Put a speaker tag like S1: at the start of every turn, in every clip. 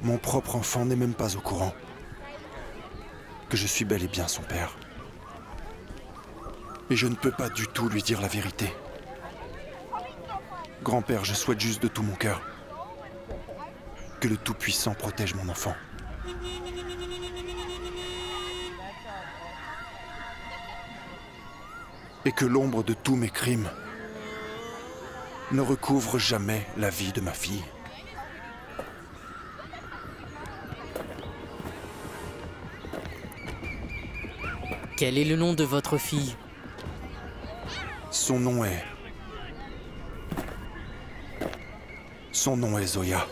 S1: Mon propre enfant n'est même pas au courant que je suis bel et bien son père. Et je ne peux pas du tout lui dire la vérité. Grand-père, je souhaite juste de tout mon cœur que le Tout-Puissant protège mon enfant. Et que l'ombre de tous mes crimes ne recouvre jamais la vie de ma fille.
S2: Quel est le nom de votre fille?
S1: Son nom est Zoya.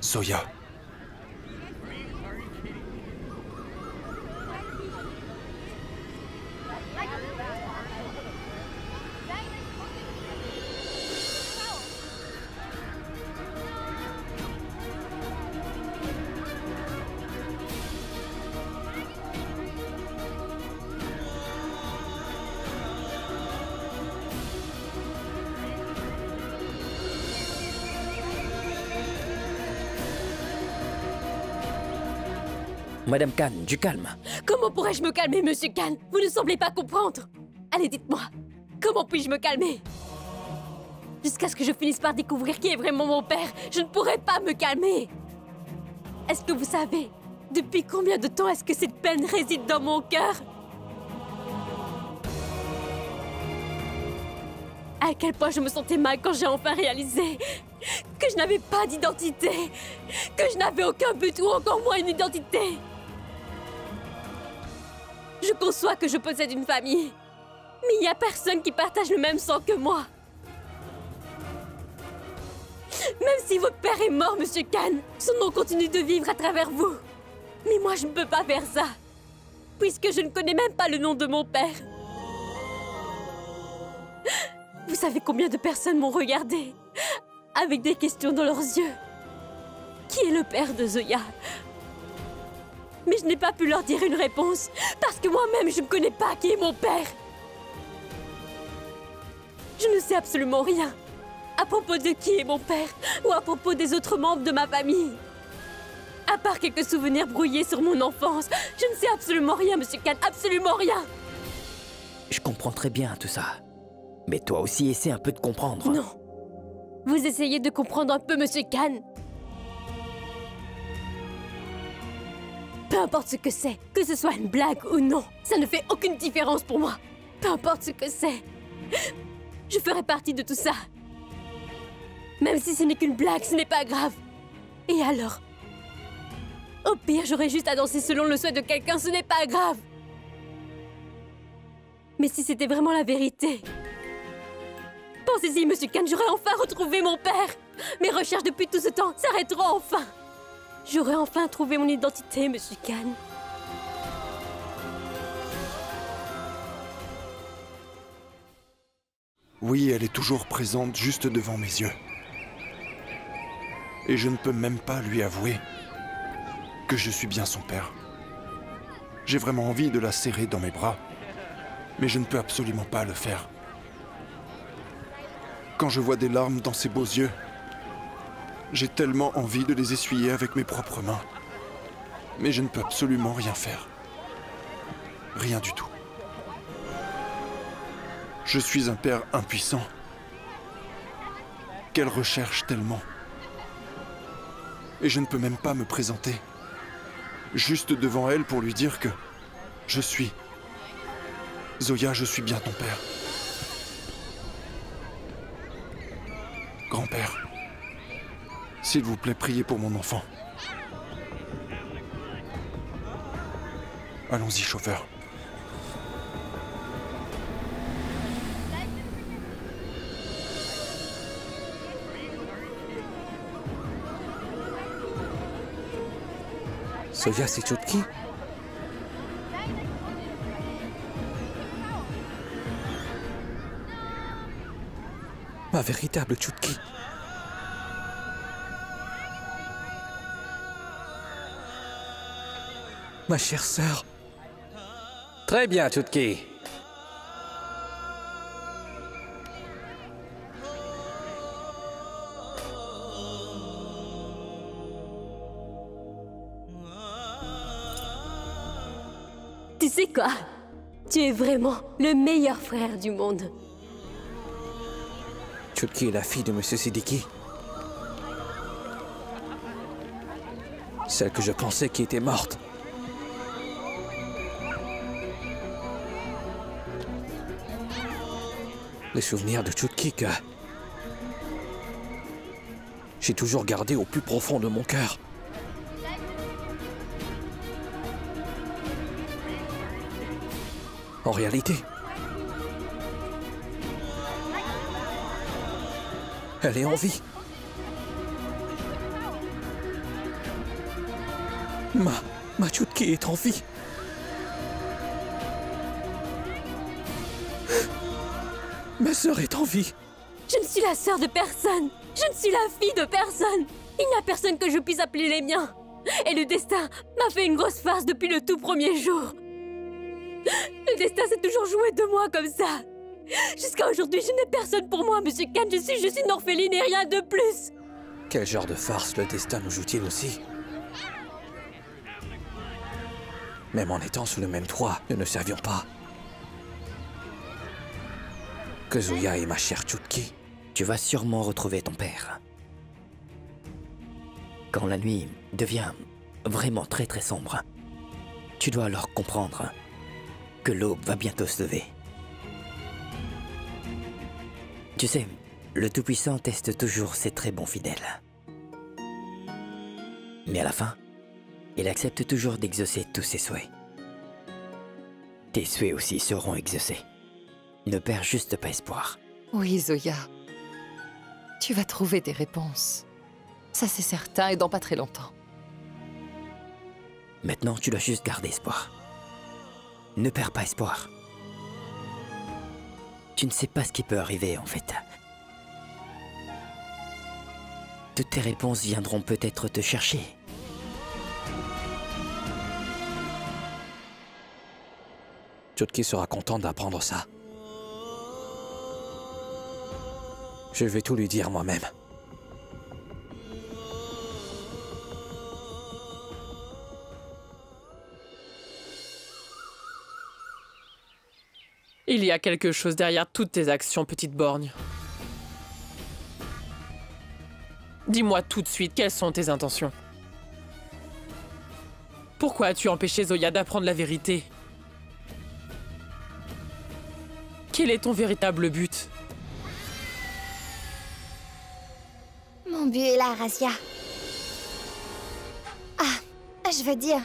S1: Zoya.
S3: Madame Khan, du calme.
S4: Comment pourrais-je me calmer, Monsieur Khan? Vous ne semblez pas comprendre. Allez, dites-moi, comment puis-je me calmer? Jusqu'à ce que je finisse par découvrir qui est vraiment mon père, je ne pourrai pas me calmer. Est-ce que vous savez depuis combien de temps est-ce que cette peine réside dans mon cœur? À quel point je me sentais mal quand j'ai enfin réalisé que je n'avais pas d'identité, que je n'avais aucun but ou encore moins une identité. Je conçois que je possède une famille, mais il n'y a personne qui partage le même sang que moi. Même si votre père est mort, Monsieur Khan, son nom continue de vivre à travers vous. Mais moi, je ne peux pas faire ça, puisque je ne connais même pas le nom de mon père. Vous savez combien de personnes m'ont regardé, avec des questions dans leurs yeux. Qui est le père de Zoya? Mais je n'ai pas pu leur dire une réponse, parce que moi-même, je ne connais pas qui est mon père. Je ne sais absolument rien à propos de qui est mon père, ou à propos des autres membres de ma famille. À part quelques souvenirs brouillés sur mon enfance, je ne sais absolument rien, Monsieur Khan, absolument rien.
S3: Je comprends très bien tout ça. Mais toi aussi, essaie un peu de comprendre.
S4: Non. Vous essayez de comprendre un peu, Monsieur Khan. Peu importe ce que c'est, que ce soit une blague ou non, ça ne fait aucune différence pour moi. Peu importe ce que c'est, je ferai partie de tout ça. Même si ce n'est qu'une blague, ce n'est pas grave. Et alors? Au pire, j'aurais juste à danser selon le souhait de quelqu'un, ce n'est pas grave. Mais si c'était vraiment la vérité... Pensez-y, Monsieur Khan, j'aurais enfin retrouvé mon père. Mes recherches depuis tout ce temps s'arrêteront enfin. J'aurais enfin trouvé mon identité, Monsieur Khan.
S1: Oui, elle est toujours présente juste devant mes yeux. Et je ne peux même pas lui avouer que je suis bien son père. J'ai vraiment envie de la serrer dans mes bras, mais je ne peux absolument pas le faire. Quand je vois des larmes dans ses beaux yeux, j'ai tellement envie de les essuyer avec mes propres mains. Mais je ne peux absolument rien faire. Rien du tout. Je suis un père impuissant qu'elle recherche tellement. Et je ne peux même pas me présenter juste devant elle pour lui dire que je suis... Zoya, je suis bien ton père. Grand-père, s'il vous plaît, priez pour mon enfant. Allons-y, chauffeur.
S5: Zoya, c'est Chutki? Ma véritable Chutki. Ma chère sœur.
S6: Très bien, Chutki.
S4: quoi? Tu es vraiment le meilleur frère du monde.
S5: Chutki est la fille de Monsieur Siddiqui. Celle que je pensais qui était morte. Les souvenirs de Chutki que j'ai toujours gardés au plus profond de mon cœur. En réalité, elle est en vie. Ma Chutki est en vie. Ma sœur est en vie.
S4: Je ne suis la sœur de personne. Je ne suis la fille de personne. Il n'y a personne que je puisse appeler les miens. Et le destin m'a fait une grosse farce depuis le tout premier jour. Le destin s'est toujours joué de moi comme ça. Jusqu'à aujourd'hui, je n'ai personne pour moi, Monsieur Khan. Je suis juste une orpheline et rien de plus.
S5: Quel genre de farce le destin nous joue-t-il aussi? Même en étant sous le même toit, nous ne servions pas. Que Zoya et ma chère Chutki.
S3: Tu vas sûrement retrouver ton père. Quand la nuit devient vraiment très très sombre, tu dois alors comprendre que l'aube va bientôt se lever. Tu sais, le Tout-Puissant teste toujours ses très bons fidèles. Mais à la fin, il accepte toujours d'exaucer tous ses souhaits. Tes souhaits aussi seront exaucés. Ne perds juste pas espoir.
S7: Oui, Zoya. Tu vas trouver des réponses. Ça, c'est certain, et dans pas très longtemps.
S3: Maintenant, tu dois juste garder espoir. Ne perds pas espoir. Tu ne sais pas ce qui peut arriver, en fait. Toutes tes réponses viendront peut-être te chercher.
S5: Chutki sera content d'apprendre ça. Je vais tout lui dire moi-même.
S8: Il y a quelque chose derrière toutes tes actions, petite borgne. Dis-moi tout de suite, quelles sont tes intentions? Pourquoi as-tu empêché Zoya d'apprendre la vérité? Quel est ton véritable but?
S9: Mon but est là, Razia. Ah, je veux dire,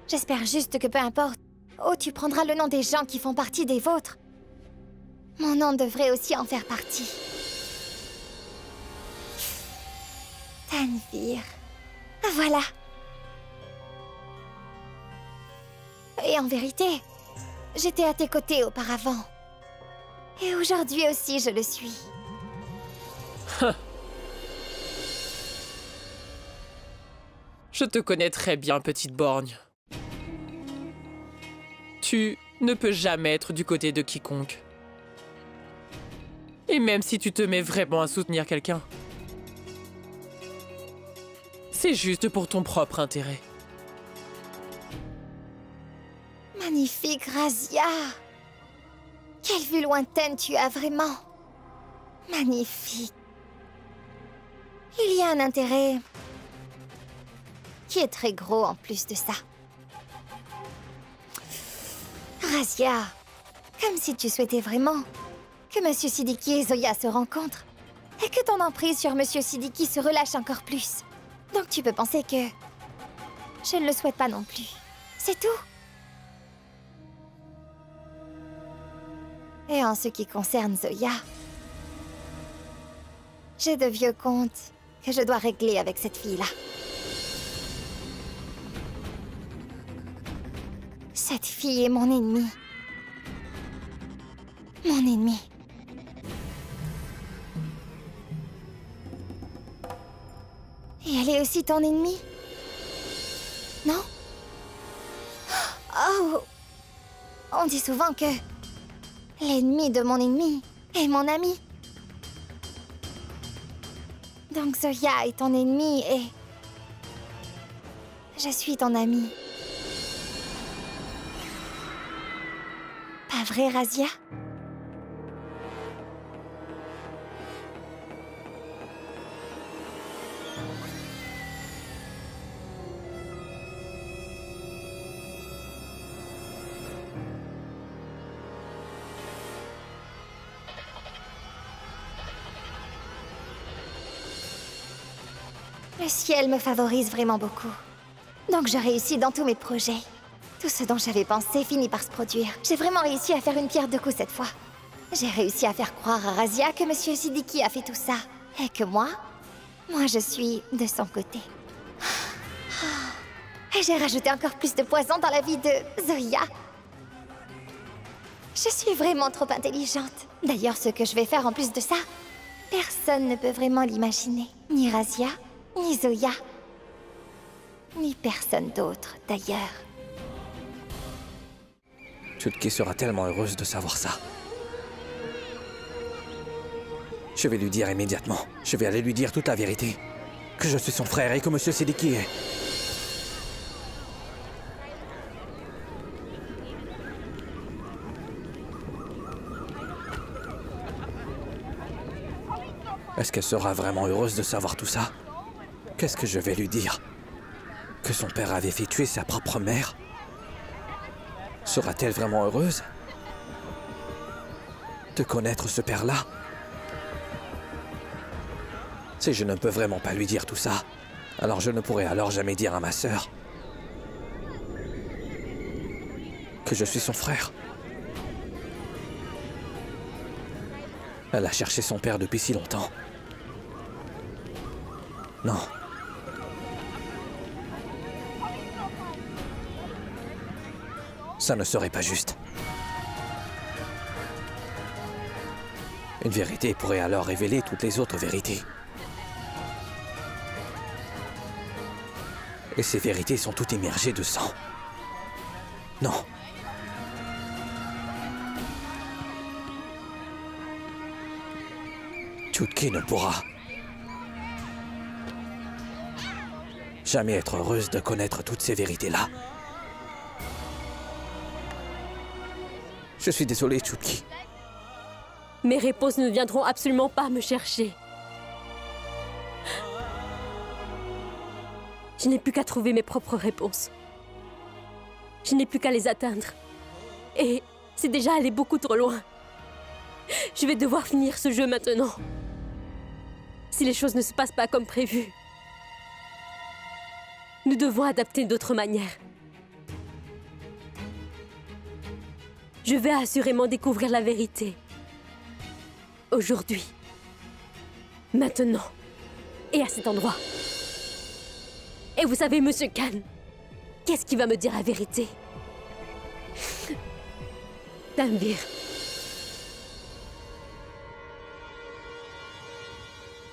S9: j'espère juste que peu importe où tu prendras le nom des gens qui font partie des vôtres, mon nom devrait aussi en faire partie. Tanvir. Voilà. Et en vérité, j'étais à tes côtés auparavant. Et aujourd'hui aussi, je le suis.
S8: Je te connais très bien, petite borgne. Tu ne peux jamais être du côté de quiconque. Et même si tu te mets vraiment à soutenir quelqu'un, c'est juste pour ton propre intérêt.
S9: Magnifique, Razia. Quelle vue lointaine tu as vraiment. Magnifique. Il y a un intérêt qui est très gros en plus de ça. Razia, comme si tu souhaitais vraiment que Monsieur Siddiqui et Zoya se rencontrent et que ton emprise sur Monsieur Siddiqui se relâche encore plus. Donc tu peux penser que je ne le souhaite pas non plus. C'est tout. Et en ce qui concerne Zoya, j'ai de vieux comptes que je dois régler avec cette fille-là. Cette fille est mon ennemi. Mon ennemi. Et elle est aussi ton ennemi? Non? Oh! On dit souvent que l'ennemi de mon ennemi est mon ami. Donc Zoya est ton ennemi et je suis ton ami. vrai, Razia? Le ciel me favorise vraiment beaucoup. Donc je réussis dans tous mes projets. Tout ce dont j'avais pensé finit par se produire. J'ai vraiment réussi à faire une pierre deux coups cette fois. J'ai réussi à faire croire à Razia que Monsieur Siddiqui a fait tout ça. Et que moi je suis de son côté. Et j'ai rajouté encore plus de poison dans la vie de Zoya. Je suis vraiment trop intelligente. D'ailleurs, ce que je vais faire en plus de ça, personne ne peut vraiment l'imaginer. Ni Razia, ni Zoya, ni personne d'autre, d'ailleurs.
S5: Chutki sera tellement heureuse de savoir ça. Je vais lui dire immédiatement. Je vais aller lui dire toute la vérité. Que je suis son frère et que Monsieur Siddiqui est... Est-ce qu'elle sera vraiment heureuse de savoir tout ça? Qu'est-ce que je vais lui dire? Que son père avait fait tuer sa propre mère? Sera-t-elle vraiment heureuse de connaître ce père-là? Si je ne peux vraiment pas lui dire tout ça, alors je ne pourrai alors jamais dire à ma sœur que je suis son frère. Elle a cherché son père depuis si longtemps. Non. Ça ne serait pas juste. Une vérité pourrait alors révéler toutes les autres vérités. Et ces vérités sont toutes immergées de sang. Non. Chutki ne pourra jamais être heureuse de connaître toutes ces vérités-là. Je suis désolé, Chutki.
S4: Mes réponses ne viendront absolument pas me chercher. Je n'ai plus qu'à trouver mes propres réponses. Je n'ai plus qu'à les atteindre. Et c'est déjà allé beaucoup trop loin. Je vais devoir finir ce jeu maintenant. Si les choses ne se passent pas comme prévu, nous devons adapter d'autres manières. Je vais assurément découvrir la vérité. Aujourd'hui. Maintenant. Et à cet endroit. Et vous savez, Monsieur Khan, qu'est-ce qui va me dire la vérité? Tanvir.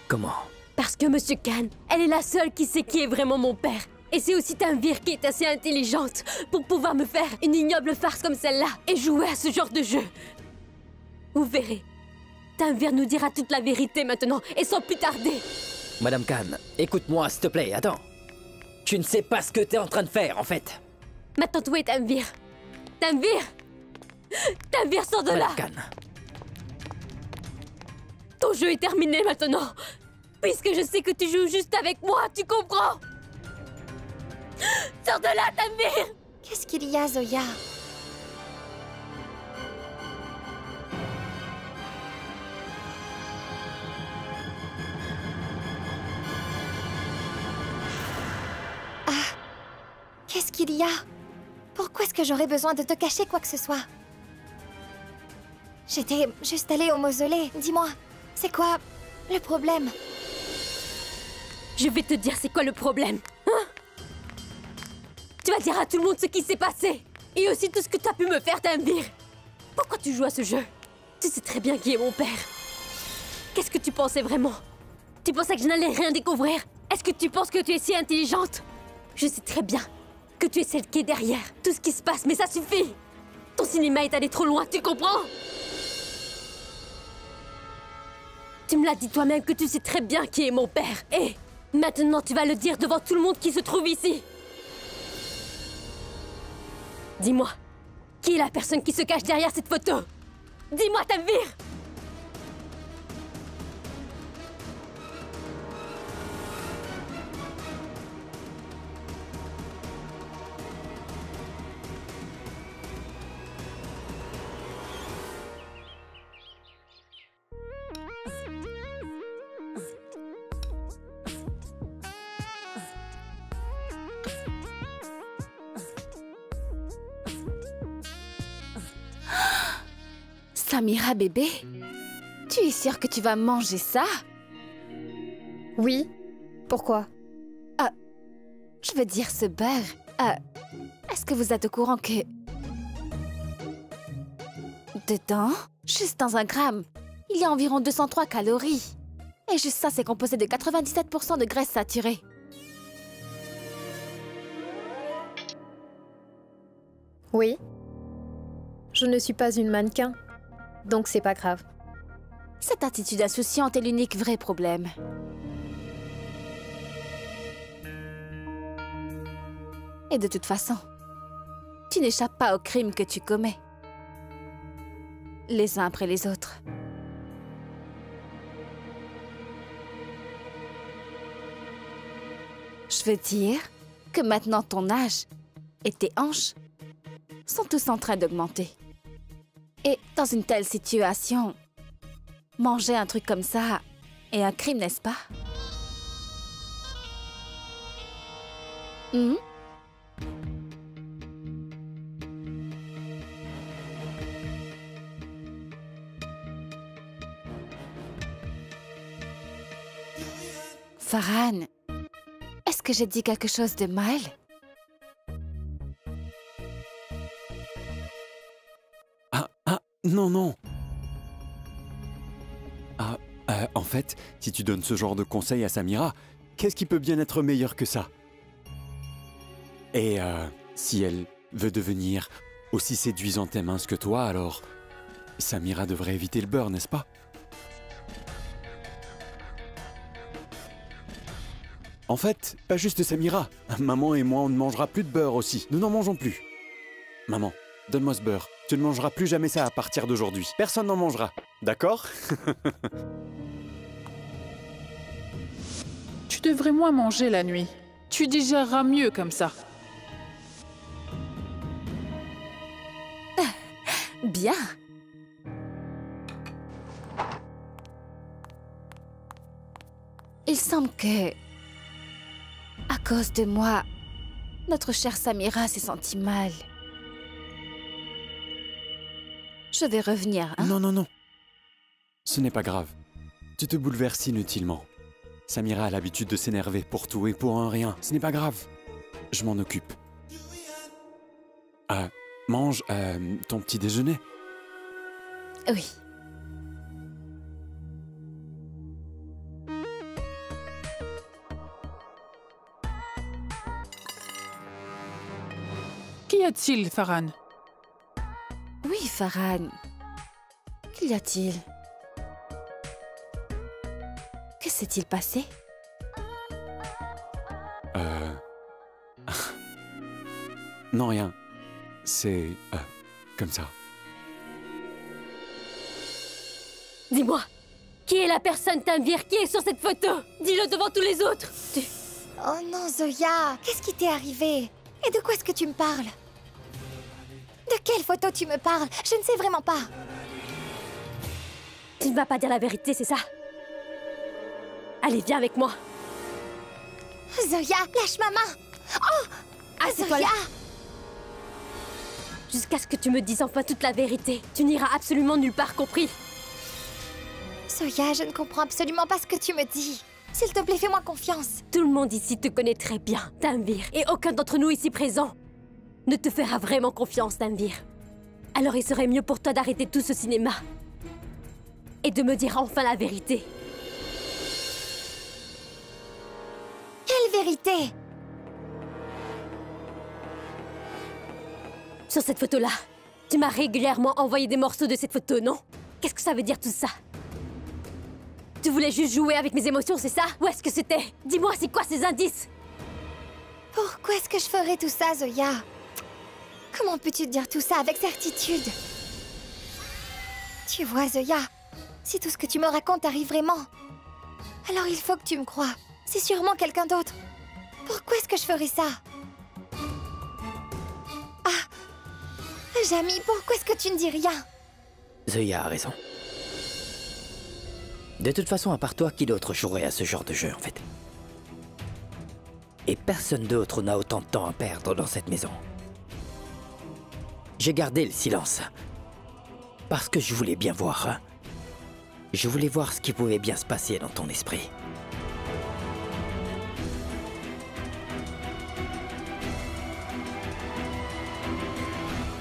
S3: Comment?
S4: Parce que Monsieur Khan, elle est la seule qui sait qui est vraiment mon père. Et c'est aussi Tanvir qui est assez intelligente pour pouvoir me faire une ignoble farce comme celle-là et jouer à ce genre de jeu. Vous verrez. Tanvir nous dira toute la vérité maintenant et sans plus tarder.
S3: Madame Khan, écoute-moi s'il te plaît, attends. Tu ne sais pas ce que t'es en train de faire, en fait.
S4: Maintenant, où est Tanvir? Tanvir! Tanvir, sors de là!
S3: Madame Khan.
S4: Ton jeu est terminé maintenant. Puisque je sais que tu joues juste avec moi, tu comprends? Sors de là, Tanvir!
S9: Qu'est-ce qu'il y a, Zoya? Qu'est-ce qu'il y a? Pourquoi est-ce que j'aurais besoin de te cacher quoi que ce soit? J'étais juste allée au mausolée. Dis-moi, c'est quoi le problème?
S4: Je vais te dire c'est quoi le problème, hein? Tu vas dire à tout le monde ce qui s'est passé. Et aussi tout ce que tu as pu me faire, Tanvir. Pourquoi tu joues à ce jeu? Tu sais très bien qui est mon père. Qu'est-ce que tu pensais vraiment? Tu pensais que je n'allais rien découvrir? Est-ce que tu penses que tu es si intelligente? Je sais très bien que tu es celle qui est derrière tout ce qui se passe, mais ça suffit! Ton cinéma est allé trop loin, tu comprends? Tu me l'as dit toi-même que tu sais très bien qui est mon père. Et maintenant tu vas le dire devant tout le monde qui se trouve ici. Dis-moi, Qui est la personne qui se cache derrière cette photo? Dis-moi, Tanvir!
S10: Samira bébé, tu es sûre que tu vas manger ça?
S9: Oui. Pourquoi?
S10: Je veux dire ce beurre. Est-ce que vous êtes au courant que... Dedans, juste dans un gramme, il y a environ 203 calories. Et juste ça, c'est composé de 97% de graisse saturée.
S9: Oui. Je ne suis pas une mannequin, donc c'est pas grave.
S10: Cette attitude insouciante est l'unique vrai problème. Et de toute façon, tu n'échappes pas aux crimes que tu commets. Les uns après les autres. Je veux dire que maintenant ton âge et tes hanches sont tous en train d'augmenter. Et dans une telle situation, manger un truc comme ça est un crime, n'est-ce pas? Farhan, est-ce que j'ai dit quelque chose de mal?
S11: Non, non. En fait, si tu donnes ce genre de conseils à Samira, qu'est-ce qui peut bien être meilleur que ça? Et si elle veut devenir aussi séduisante et mince que toi, alors Samira devrait éviter le beurre, n'est-ce pas? En fait, pas juste Samira. Maman et moi, on ne mangera plus de beurre aussi. Nous n'en mangeons plus. Maman, donne-moi ce beurre. Tu ne mangeras plus jamais ça à partir d'aujourd'hui. Personne n'en mangera. D'accord?
S8: Tu devrais moins manger la nuit. Tu digéreras mieux comme ça.
S10: Bien. Il semble que, à cause de moi, notre chère Samira s'est sentie mal. Je vais revenir, hein?
S11: Non, non, non. Ce n'est pas grave. Tu te bouleverses inutilement. Samira a l'habitude de s'énerver pour tout et pour un rien. Ce n'est pas grave. Je m'en occupe. Mange ton petit déjeuner.
S10: Oui.
S8: Qu'y a-t-il, Farhan?
S10: Oui, Farhan. Qu'y a-t-il? Que s'est-il passé?
S11: Non, rien. C'est... comme ça.
S4: Dis-moi, qui est la personne Tanvir qui est sur cette photo? Dis-le devant tous les autres.
S9: Oh non, Zoya, qu'est-ce qui t'est arrivé? Et de quoi est-ce que tu me parles? De quelle photo tu me parles? Je ne sais vraiment pas.
S4: Tu ne vas pas dire la vérité, c'est ça? Allez, viens avec moi.
S9: Zoya, lâche ma main. Oh!
S4: Assieds-toi là. Jusqu'à ce que tu me dises enfin toute la vérité. Tu n'iras absolument nulle part, compris?
S9: Zoya, je ne comprends absolument pas ce que tu me dis. S'il te plaît, fais-moi confiance.
S4: Tout le monde ici te connaît très bien, Tanvir. Et aucun d'entre nous ici présents ne te fera vraiment confiance, Tanvir. Alors il serait mieux pour toi d'arrêter tout ce cinéma. Et de me dire enfin la vérité.
S9: Quelle vérité?
S4: Sur cette photo-là, tu m'as régulièrement envoyé des morceaux de cette photo, non? Qu'est-ce que ça veut dire tout ça? Tu voulais juste jouer avec mes émotions, c'est ça? Où est-ce que c'était? Dis-moi, c'est quoi ces indices?
S9: Pourquoi est-ce que je ferais tout ça, Zoya? Comment peux-tu dire tout ça avec certitude? Tu vois, Zoya, si tout ce que tu me racontes arrive vraiment, alors il faut que tu me crois. C'est sûrement quelqu'un d'autre. Pourquoi est-ce que je ferais ça? Ah, Jamie, pourquoi est-ce que tu ne dis rien?
S3: Zoya a raison. De toute façon, à part toi, qui d'autre jouerait à ce genre de jeu, en fait? Et personne d'autre n'a autant de temps à perdre dans cette maison. J'ai gardé le silence. Parce que je voulais bien voir. Hein. Je voulais voir ce qui pouvait bien se passer dans ton esprit.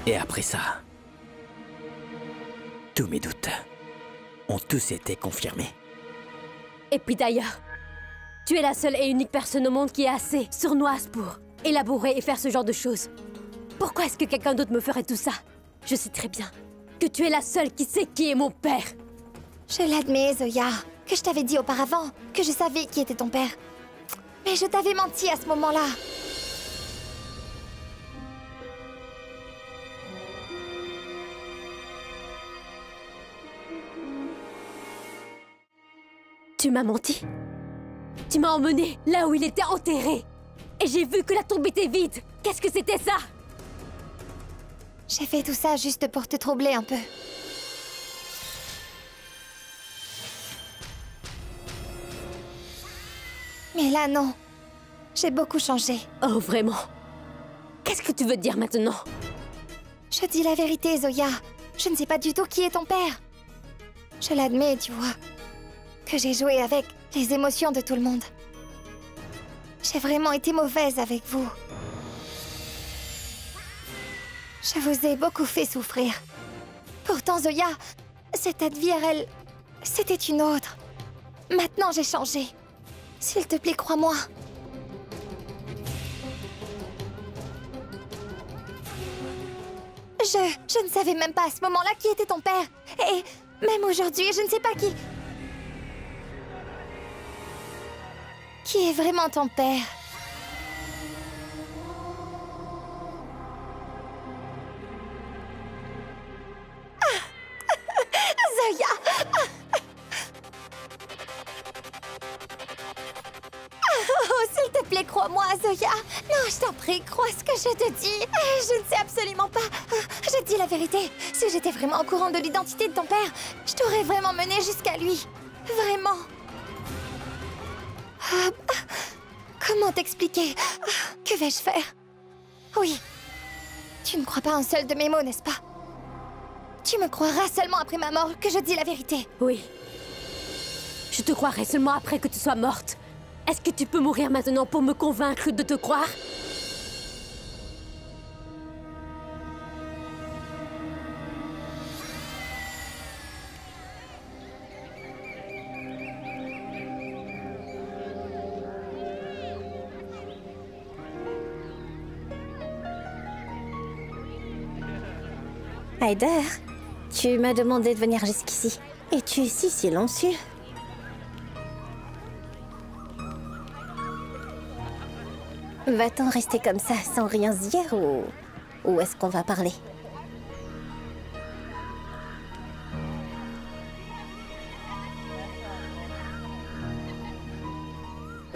S3: Et après ça, tous mes doutes ont tous été confirmés.
S4: Et puis d'ailleurs, tu es la seule et unique personne au monde qui est assez sournoise pour élaborer et faire ce genre de choses. Pourquoi est-ce que quelqu'un d'autre me ferait tout ça? Je sais très bien que tu es la seule qui sait qui est mon père.
S9: Je l'admets, Zoya, que je t'avais dit auparavant que je savais qui était ton père. Mais je t'avais menti à ce moment-là.
S4: Tu m'as menti. Tu m'as emmené là où il était enterré. Et j'ai vu que la tombe était vide. Qu'est-ce que c'était ça?
S9: J'ai fait tout ça juste pour te troubler un peu. Mais là, non. J'ai beaucoup changé.
S4: Oh, vraiment? Qu'est-ce que tu veux dire maintenant?
S9: Je dis la vérité, Zoya. Je ne sais pas du tout qui est ton père. Je l'admets, tu vois. Que j'ai joué avec les émotions de tout le monde. J'ai vraiment été mauvaise avec vous. Je vous ai beaucoup fait souffrir. Pourtant, Zoya, cette advire, elle... c'était une autre. Maintenant, j'ai changé. S'il te plaît, crois-moi. Je ne savais même pas à ce moment-là qui était ton père. Et même aujourd'hui, je ne sais pas qui... Qui est vraiment ton père? Zoya! Oh, s'il te plaît, crois-moi, Zoya. Non, je t'en prie, crois ce que je te dis. Je ne sais absolument pas. Je te dis la vérité. Si j'étais vraiment au courant de l'identité de ton père, je t'aurais vraiment mené jusqu'à lui. Vraiment. Comment t'expliquer? Que vais-je faire? Oui. Tu ne crois pas un seul de mes mots, n'est-ce pas? Tu me croiras seulement après ma mort que je dis la vérité.
S4: Oui. Je te croirai seulement après que tu sois morte. Est-ce que tu peux mourir maintenant pour me convaincre de te croire?
S12: Ryder, tu m'as demandé de venir jusqu'ici. Et tu es si silencieux. Va-t-on rester comme ça sans rien se dire ou est-ce qu'on va parler?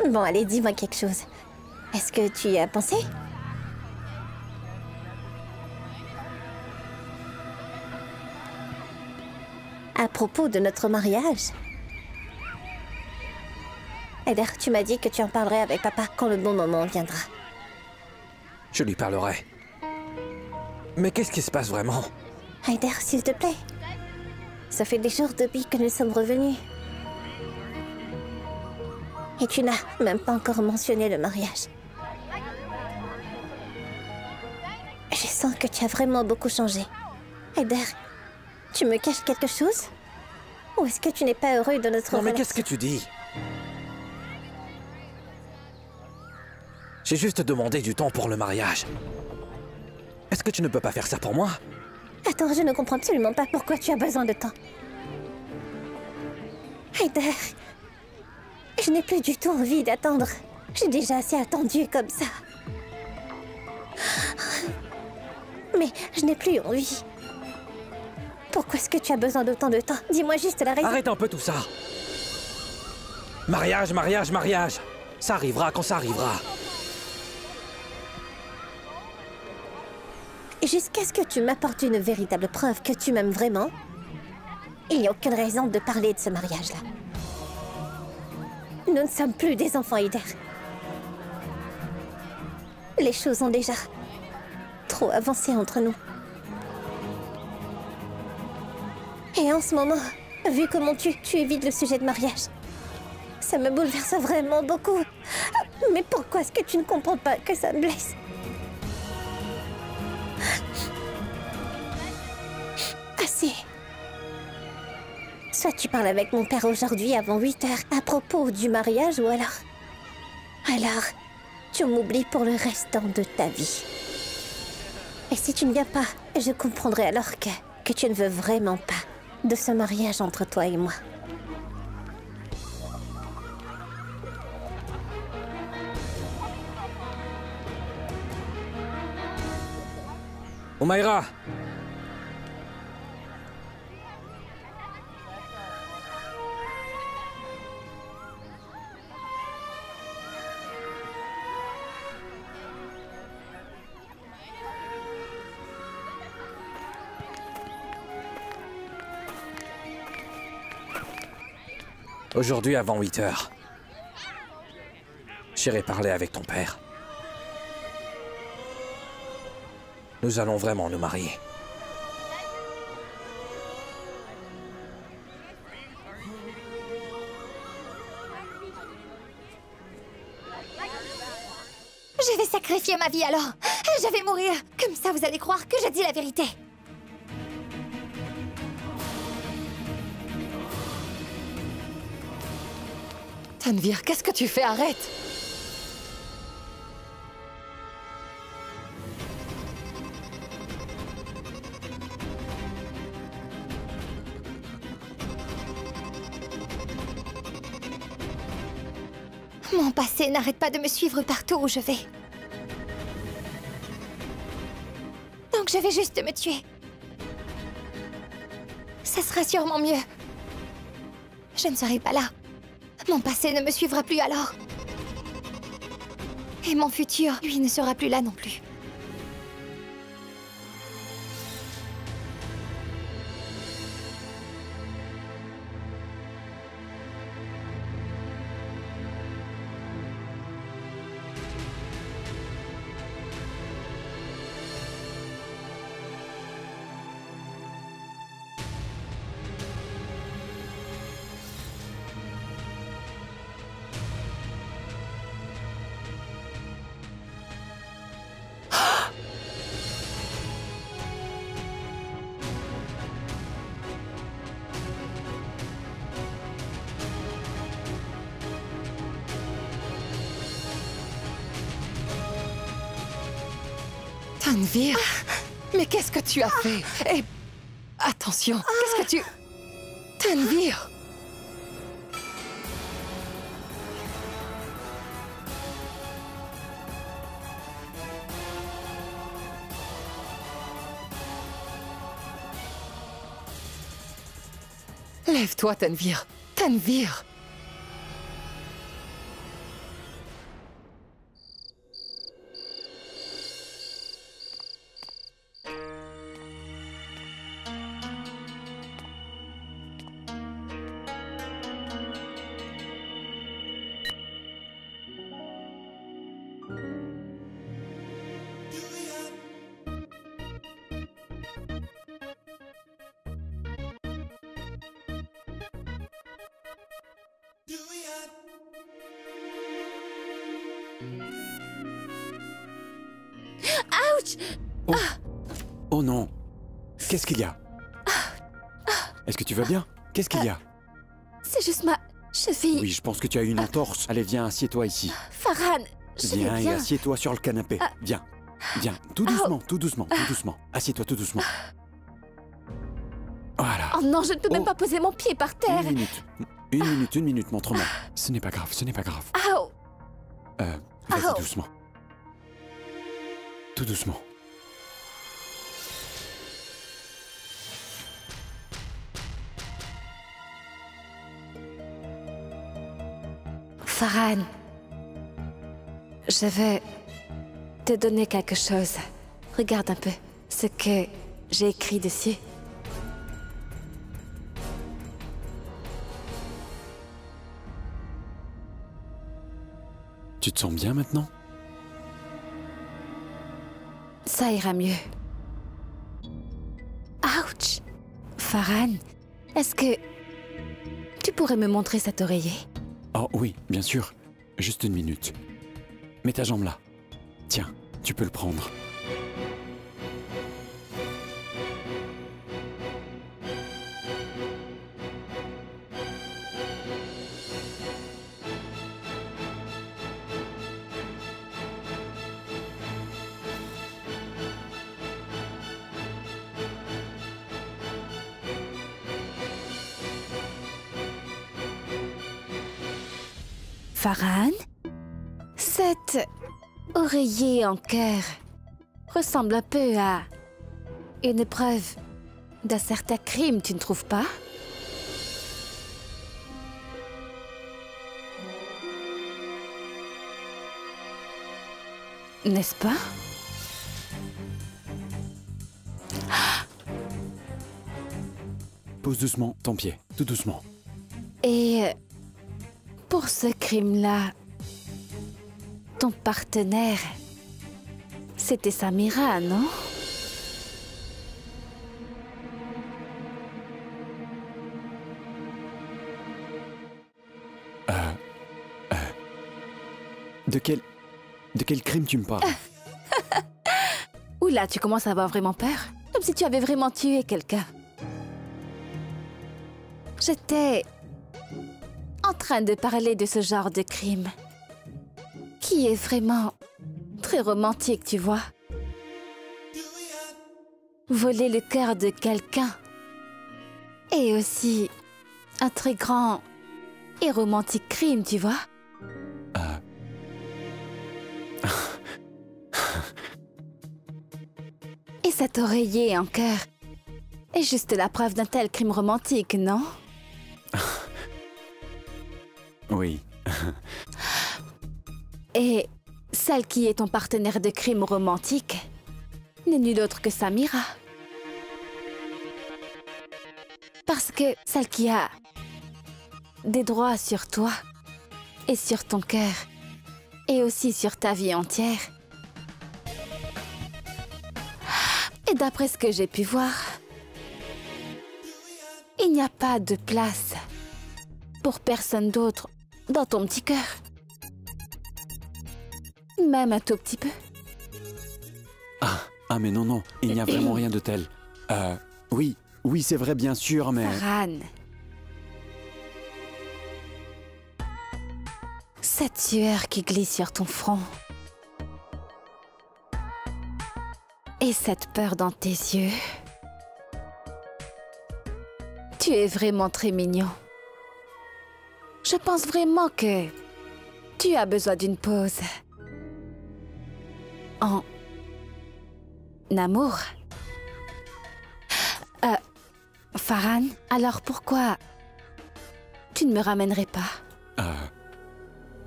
S12: Bon, allez, dis-moi quelque chose. Est-ce que tu y as pensé? À propos de notre mariage. Ryder, tu m'as dit que tu en parlerais avec papa quand le bon moment viendra.
S5: Je lui parlerai. Mais qu'est-ce qui se passe vraiment?
S12: Ryder, s'il te plaît. Ça fait des jours depuis que nous sommes revenus. Et tu n'as même pas encore mentionné le mariage. Je sens que tu as vraiment beaucoup changé. Ryder, tu me caches quelque chose? Ou est-ce que tu n'es pas heureux de notre relation?
S5: Non mais qu'est-ce que tu dis? J'ai juste demandé du temps pour le mariage. Est-ce que tu ne peux pas faire ça pour moi?
S12: Attends, je ne comprends absolument pas pourquoi tu as besoin de temps. Ryder, je n'ai plus du tout envie d'attendre. J'ai déjà assez attendu comme ça. Mais je n'ai plus envie. Pourquoi est-ce que tu as besoin d'autant de temps? Dis-moi juste la raison.
S5: Arrête un peu tout ça. Mariage, mariage, mariage. Ça arrivera quand ça arrivera.
S12: Jusqu'à ce que tu m'apportes une véritable preuve que tu m'aimes vraiment, il n'y a aucune raison de parler de ce mariage-là. Nous ne sommes plus des enfants, Eider. Les choses ont déjà trop avancé entre nous. Et en ce moment, vu comment tu évites le sujet de mariage, ça me bouleverse vraiment beaucoup. Mais pourquoi est-ce que tu ne comprends pas que ça me blesse? Assez. Soit tu parles avec mon père aujourd'hui avant 8 heures à propos du mariage, ou alors tu m'oublies pour le restant de ta vie. Et si tu ne viens pas, je comprendrai alors que tu ne veux vraiment pas de ce mariage entre toi et moi.
S5: Omaira! Aujourd'hui avant 8 heures, j'irai parler avec ton père. Nous allons vraiment nous marier.
S9: Je vais sacrifier ma vie alors. Je vais mourir. Comme ça, vous allez croire que je dis la vérité.
S7: Tanvir, qu'est-ce que tu fais? Arrête!
S9: Mon passé n'arrête pas de me suivre partout où je vais. Donc je vais juste me tuer. Ça sera sûrement mieux. Je ne serai pas là. Mon passé ne me suivra plus alors. Et mon futur, lui, ne sera plus là non plus.
S7: Tanvir, mais qu'est-ce que tu as fait? Et attention, qu'est-ce que tu... Tanvir! Lève-toi, Tanvir. Tanvir!
S9: Ouch!
S11: Oh. Oh non! Qu'est-ce qu'il y a? Est-ce que tu vas bien? Qu'est-ce qu'il y a?
S9: C'est juste ma cheville.
S11: Oui, je pense que tu as eu une entorse. Allez, viens, assieds-toi ici.
S9: Farhan, je vais
S11: Viens et
S9: bien.
S11: assieds-toi sur le canapé. Viens, viens, tout doucement, tout doucement, tout doucement. Assieds-toi tout doucement. Voilà.
S9: Oh non, je ne peux même pas poser mon pied par terre.
S11: Une minute, montre-moi. Ce n'est pas grave, ce n'est pas grave.
S9: Ow.
S11: Vas-y, doucement. Tout doucement.
S10: Farhan, je veux te donner quelque chose. Regarde un peu ce que j'ai écrit dessus.
S11: Tu te sens bien maintenant?
S10: Ça ira mieux. Ouch! Farhan, est-ce que tu pourrais me montrer cet oreiller?
S11: Oh oui, bien sûr. Juste une minute. Mets ta jambe là. Tiens, tu peux le prendre.
S10: Farhan, cet oreiller en cœur ressemble un peu à une preuve d'un certain crime, tu ne trouves pas? N'est-ce pas?
S11: Pose doucement ton pied, tout doucement.
S10: Et pour ce crime-là, ton partenaire, c'était Samira, non?
S11: De quel crime tu me parles?
S10: Oula, tu commences à avoir vraiment peur. Comme si tu avais vraiment tué quelqu'un. J'étais en train de parler de ce genre de crime. Qui est vraiment très romantique, tu vois. Voler le cœur de quelqu'un. Et aussi un très grand et romantique crime, tu vois. Et cet oreiller en cœur est juste la preuve d'un tel crime romantique, non?
S11: Oui.
S10: Et celle qui est ton partenaire de crime romantique n'est nulle autre que Samira. Parce que celle qui a des droits sur toi et sur ton cœur et aussi sur ta vie entière. Et d'après ce que j'ai pu voir, il n'y a pas de place pour personne d'autre dans ton petit cœur. Même un tout petit peu.
S11: Ah mais non, il n'y a vraiment rien de tel. Oui, c'est vrai bien sûr, mais...
S10: Farhan. Cette sueur qui glisse sur ton front. Et cette peur dans tes yeux. Tu es vraiment très mignon. Je pense vraiment que tu as besoin d'une pause. En amour. Farhan, alors pourquoi tu ne me ramènerais pas?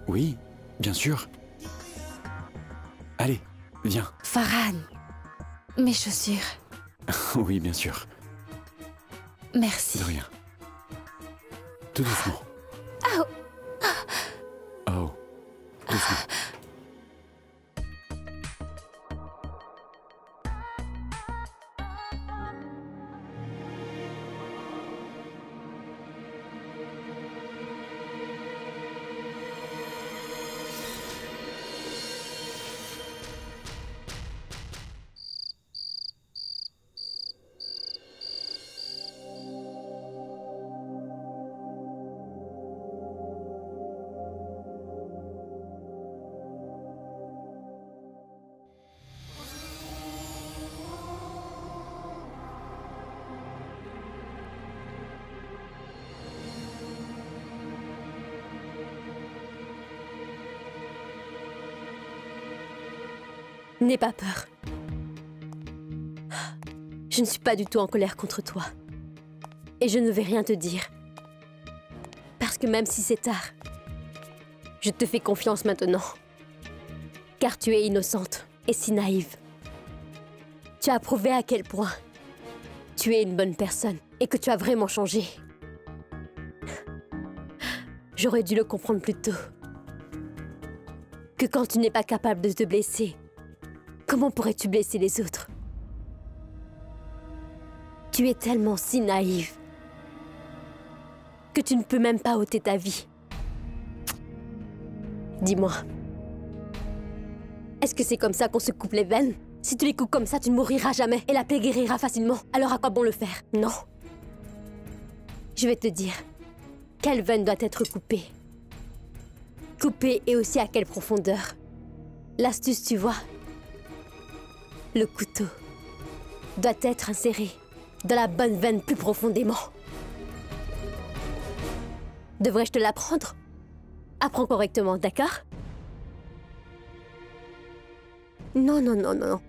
S11: Oui, bien sûr. Allez, viens.
S10: Farhan, mes chaussures.
S11: Oui, bien sûr.
S10: Merci.
S11: De rien. Tout doucement.
S10: Oh.
S11: Oh, doucement.
S4: N'aie pas peur. Je ne suis pas du tout en colère contre toi. Et je ne vais rien te dire. Parce que même si c'est tard, Je te fais confiance maintenant. Car tu es innocente et si naïve. Tu as prouvé à quel point tu es une bonne personne et que tu as vraiment changé. J'aurais dû le comprendre plus tôt. Que quand tu n'es pas capable de te blesser, comment pourrais-tu blesser les autres? Tu es tellement si naïve que tu ne peux même pas ôter ta vie. Dis-moi, est-ce que c'est comme ça qu'on se coupe les veines? Si tu les coupes comme ça, tu ne mouriras jamais et la plaie guérira facilement. Alors à quoi bon le faire? Non. Je vais te dire quelle veine doit être coupée. Coupée et aussi à quelle profondeur. L'astuce, tu vois, le couteau doit être inséré dans la bonne veine plus profondément. Devrais-je te l'apprendre? Apprends correctement, d'accord? Non, non, non, non.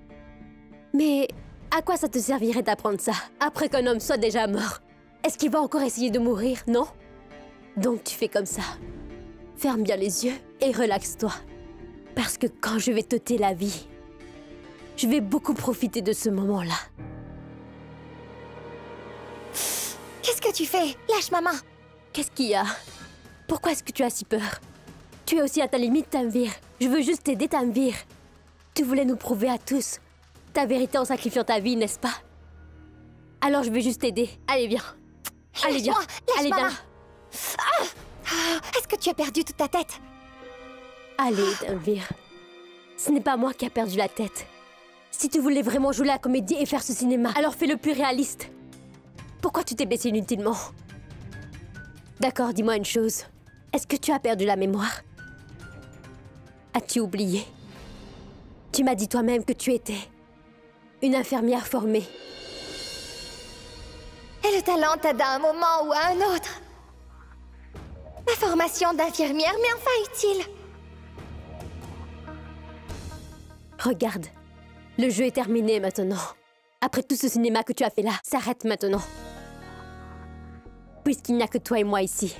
S4: Mais à quoi ça te servirait d'apprendre ça après qu'un homme soit déjà mort? Est-ce qu'il va encore essayer de mourir, non? Donc tu fais comme ça. Ferme bien les yeux et relaxe-toi. Parce que quand je vais t'ôter la vie, je vais beaucoup profiter de ce moment-là.
S9: Qu'est-ce que tu fais? Lâche ma main.
S4: Qu'est-ce qu'il y a? Pourquoi est-ce que tu as si peur? Tu es aussi à ta limite, Tanvir. Je veux juste t'aider, Tanvir. Tu voulais nous prouver à tous ta vérité en sacrifiant ta vie, n'est-ce pas? Alors je vais juste t'aider. Allez, viens. Allez, viens. Allez, viens.
S9: Est-ce que tu as perdu toute ta tête?
S4: Allez, Tanvir. Ce n'est pas moi qui a perdu la tête. Si tu voulais vraiment jouer la comédie et faire ce cinéma, alors fais-le plus réaliste. Pourquoi tu t'es blessé inutilement? D'accord, dis-moi une chose. Est-ce que tu as perdu la mémoire? As-tu oublié? Tu m'as dit toi-même que tu étais une infirmière formée.
S9: Et le talent t'aide à un moment ou à un autre. Ma formation d'infirmière, mais enfin utile.
S4: Regarde, le jeu est terminé maintenant. Après tout ce cinéma que tu as fait là, s'arrête maintenant. Puisqu'il n'y a que toi et moi ici.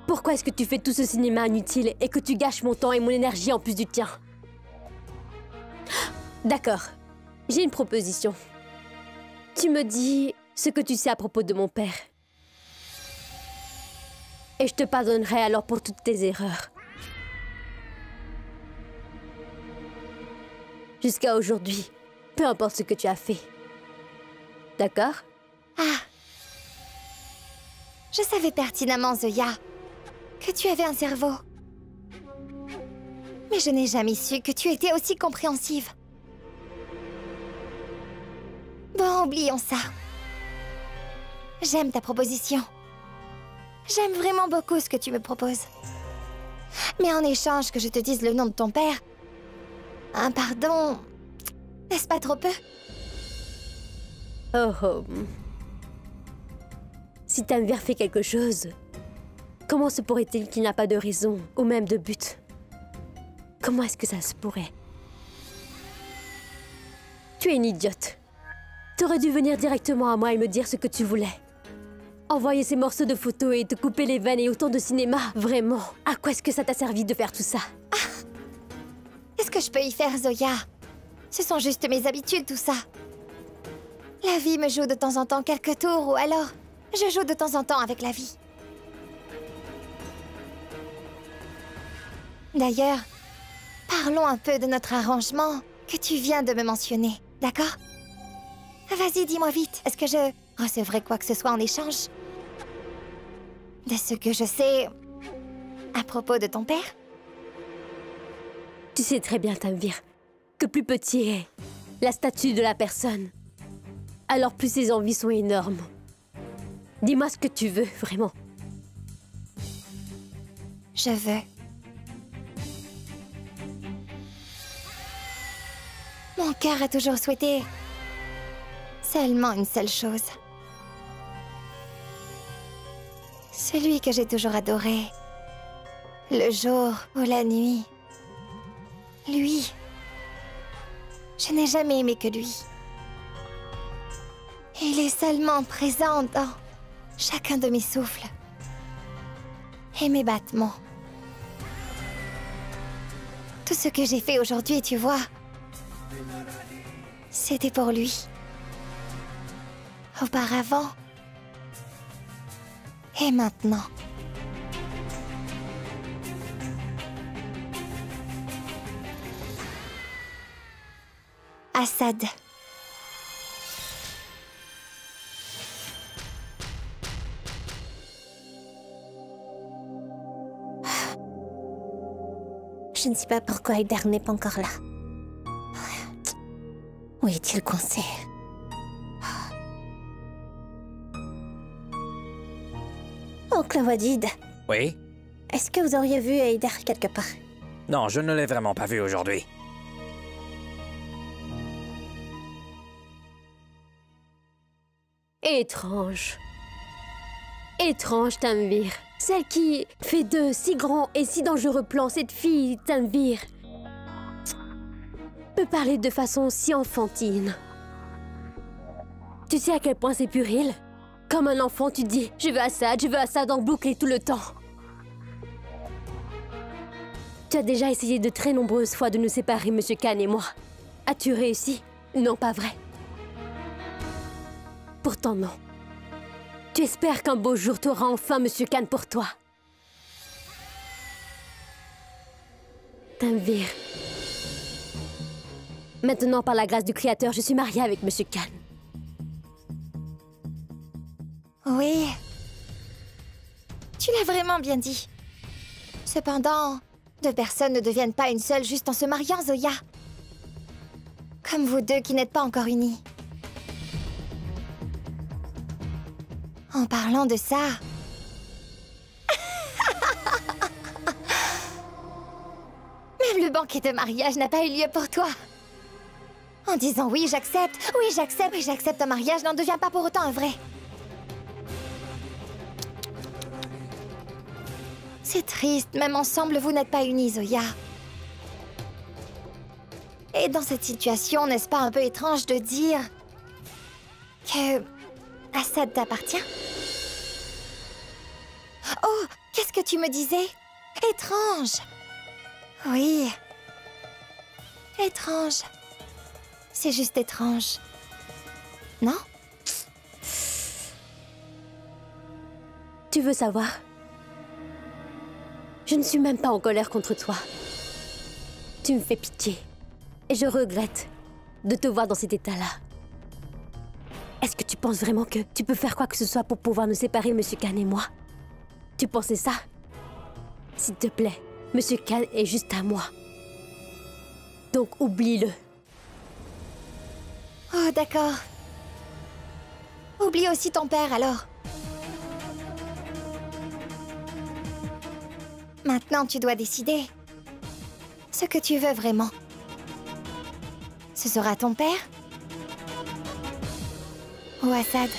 S4: Pourquoi est-ce que tu fais tout ce cinéma inutile et que tu gâches mon temps et mon énergie en plus du tien? D'accord, j'ai une proposition. Tu me dis ce que tu sais à propos de mon père. Et je te pardonnerai alors pour toutes tes erreurs. Jusqu'à aujourd'hui, peu importe ce que tu as fait. D'accord?
S9: Ah. Je savais pertinemment, Zoya, que tu avais un cerveau. Mais je n'ai jamais su que tu étais aussi compréhensive. Bon, oublions ça. J'aime ta proposition. J'aime vraiment beaucoup ce que tu me proposes. Mais en échange que je te dise le nom de ton père... Un pardon... N'est-ce pas trop peu?
S4: Oh oh... Si Tanvir fait quelque chose, comment se pourrait-il qu'il n'a pas de raison ou même de but? Comment est-ce que ça se pourrait? Tu es une idiote. T'aurais dû venir directement à moi et me dire ce que tu voulais. Envoyer ces morceaux de photos et te couper les veines et autant de cinéma. Vraiment, à quoi est-ce que ça t'a servi de faire tout ça?
S9: Qu'est-ce que je peux y faire, Zoya? Ce sont juste mes habitudes, tout ça. La vie me joue de temps en temps quelques tours ou alors... Je joue de temps en temps avec la vie. D'ailleurs, parlons un peu de notre arrangement que tu viens de me mentionner, d'accord? Vas-y, dis-moi vite, est-ce que je recevrai quoi que ce soit en échange? De ce que je sais à propos de ton père?
S4: Tu sais très bien, Tanvir, que plus petit est la statue de la personne, alors plus ses envies sont énormes. Dis-moi ce que tu veux, vraiment.
S9: Je veux. Mon cœur a toujours souhaité seulement une seule chose. Celui que j'ai toujours adoré. Le jour ou la nuit. Lui. Je n'ai jamais aimé que lui. Il est seulement présent dans chacun de mes souffles et mes battements. Tout ce que j'ai fait aujourd'hui, tu vois, c'était pour lui. Auparavant. Et maintenant. Assad.
S12: Je ne sais pas pourquoi Haïdar n'est pas encore là. Où est-il coincé? Oncle Wadid,
S6: Oui?
S12: est-ce que vous auriez vu Haïdar quelque part?
S6: Non, je ne l'ai vraiment pas vu aujourd'hui.
S4: Étrange. Étrange, Tanvir. Celle qui fait de si grands et si dangereux plans, cette fille, Tanvir, peut parler de façon si enfantine. Tu sais à quel point c'est puéril? Comme un enfant, tu dis « Je veux Assad en boucle tout le temps ». Tu as déjà essayé de très nombreuses fois de nous séparer, Monsieur Khan et moi. As-tu réussi? Non, pas vrai. Pourtant non. Tu espères qu'un beau jour tu auras enfin Monsieur Khan pour toi. Tanvir. Maintenant, par la grâce du Créateur, je suis mariée avec Monsieur Khan.
S9: Oui. Tu l'as vraiment bien dit. Cependant, deux personnes ne deviennent pas une seule juste en se mariant, Zoya. Comme vous deux qui n'êtes pas encore unis. En parlant de ça... Même le banquet de mariage n'a pas eu lieu pour toi. En disant oui, j'accepte, un mariage n'en devient pas pour autant un vrai. C'est triste, même ensemble, vous n'êtes pas unis, Zoya. Et dans cette situation, n'est-ce pas un peu étrange de dire que Assad t'appartient? Oh, qu'est-ce que tu me disais? Étrange. Oui. Étrange. C'est juste étrange. Non?
S4: Tu veux savoir? Je ne suis même pas en colère contre toi. Tu me fais pitié. Et je regrette de te voir dans cet état-là. Est-ce que tu penses vraiment que tu peux faire quoi que ce soit pour pouvoir nous séparer, Monsieur Khan et moi? Tu pensais ça? S'il te plaît, Monsieur Khan est juste à moi. Donc oublie-le.
S9: Oh, d'accord. Oublie aussi ton père, alors. Maintenant, tu dois décider. Ce que tu veux vraiment. Ce sera ton père? Ou Assad?